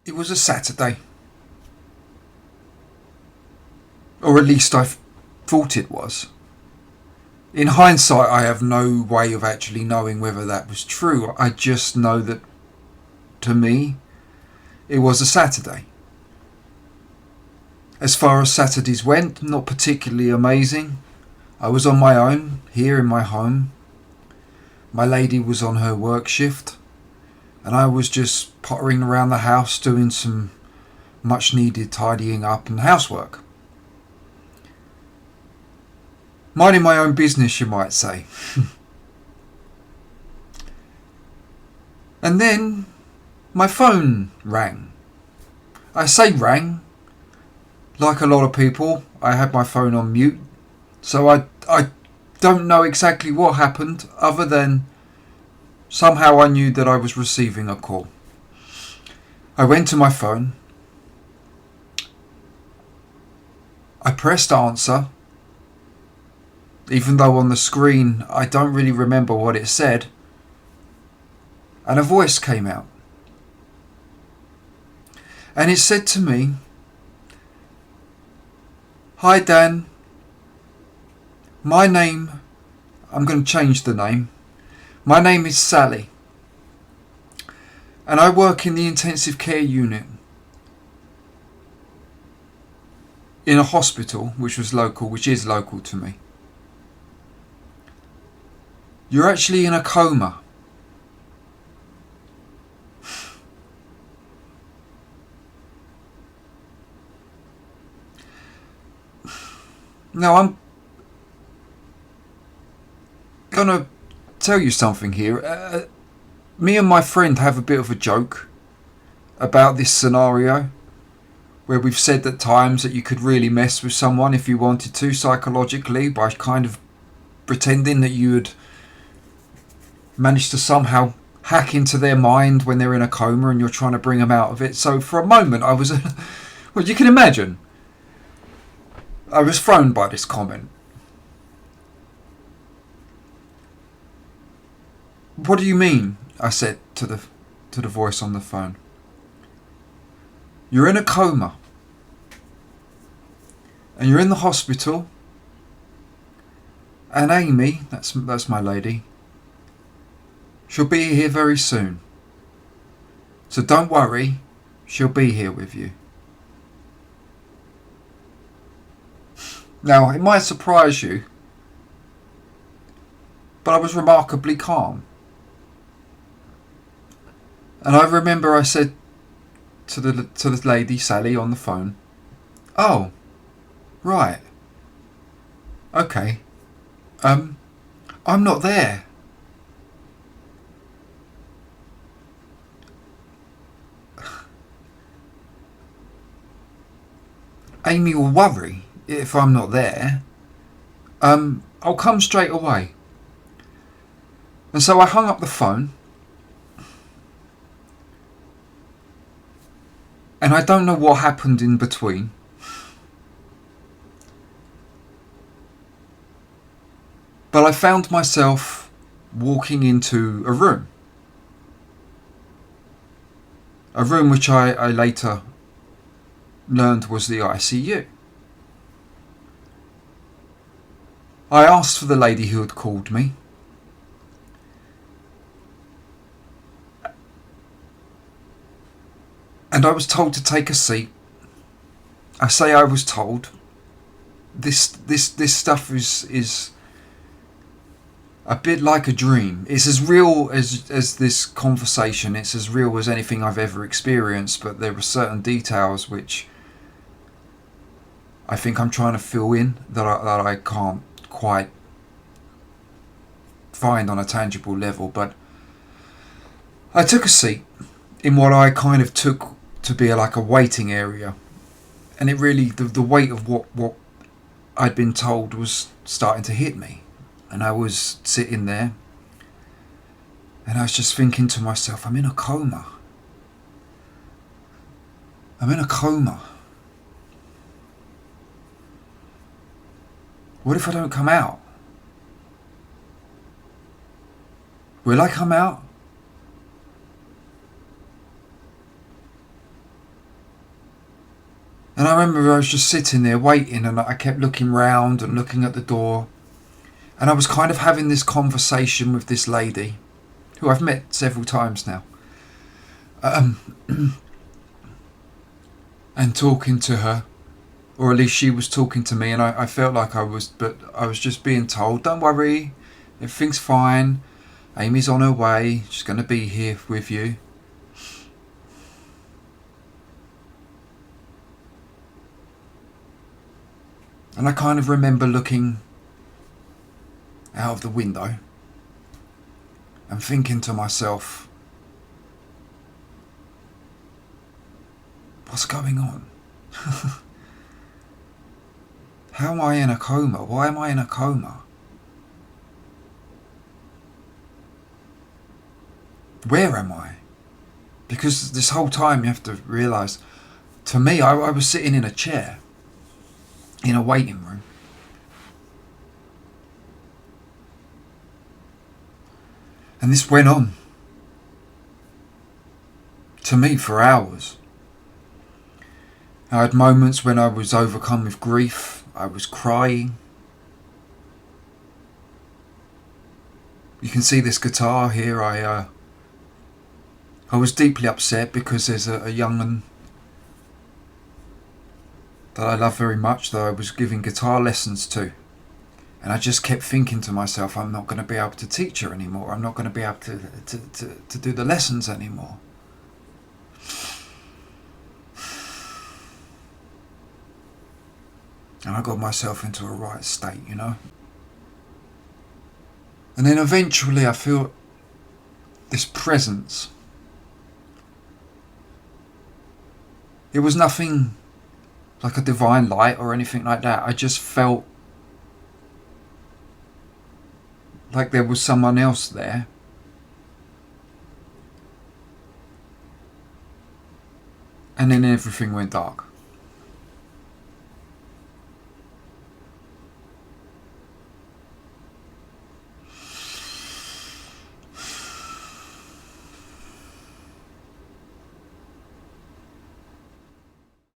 It was a Saturday, or at least I thought it was. In hindsight, I have no way of actually knowing whether that was true. I just know that, to me, it was a Saturday. As far as Saturdays went, not particularly amazing. I was on my own, here in my home. My lady was on her work shift, and I was just pottering around the house doing some much needed tidying up and housework. Minding my own business, you might say. And then my phone rang. I say rang. Like a lot of people, I had my phone on mute, so I don't know exactly what happened, other than somehow I knew that I was receiving a call. I went to my phone. I pressed answer, even though on the screen I don't really remember what it said, and a voice came out. And it said to me, "Hi Dan, I'm going to change the name. My name is Sally, and I work in the intensive care unit in a hospital which is local to me. You're actually in a coma." Now I'm going to tell you something here. Me and my friend have a bit of a joke about this scenario, where we've said at times that you could really mess with someone if you wanted to psychologically by kind of pretending that you had managed to somehow hack into their mind when they're in a coma and you're trying to bring them out of it. So for a moment I was well, you can imagine, I was thrown by this comment. "What do you mean?" I said to the voice on the phone. "You're in a coma, and you're in the hospital, and Amy, that's my lady, she'll be here very soon. So don't worry, she'll be here with you." Now, it might surprise you, but I was remarkably calm. And I remember I said to the lady, Sally, on the phone, "Oh, right. Okay. I'm not there." "Amy will worry if I'm not there. I'll come straight away." And so I hung up the phone. And I don't know what happened in between. But I found myself walking into a room. A room which I later learned was the ICU. I asked for the lady who had called me. And I was told to take a seat. I say I was told. This stuff is a bit like a dream. It's as real as this conversation. It's as real as anything I've ever experienced, but there are certain details which I think I'm trying to fill in that I can't quite find on a tangible level. But I took a seat in what I kind of took to be like a waiting area, and it really, the weight of what I'd been told was starting to hit me. And I was sitting there and I was just thinking to myself, I'm in a coma. I'm in a coma. What if I don't come out? Will I come out? And I remember I was just sitting there waiting, and I kept looking round and looking at the door. And I was kind of having this conversation with this lady, who I've met several times now. And talking to her, or at least she was talking to me, and I felt like I was, but I was just being told, don't worry, everything's fine, Amy's on her way, she's going to be here with you. And I kind of remember looking out of the window and thinking to myself, what's going on? How am I in a coma? Why am I in a coma? Where am I? Because this whole time you have to realise, to me, I was sitting in a chair in a waiting room. And this went on, to me, for hours. I had moments when I was overcome with grief. I was crying. You can see this guitar here. I was deeply upset because there's a young man that I love very much that I was giving guitar lessons to. And I just kept thinking to myself, I'm not going to be able to teach her anymore. I'm not going to be able to do the lessons anymore. And I got myself into a right state, you know. And then eventually I feel this presence. It was nothing like a divine light or anything like that. I just felt like there was someone else there. And then everything went dark.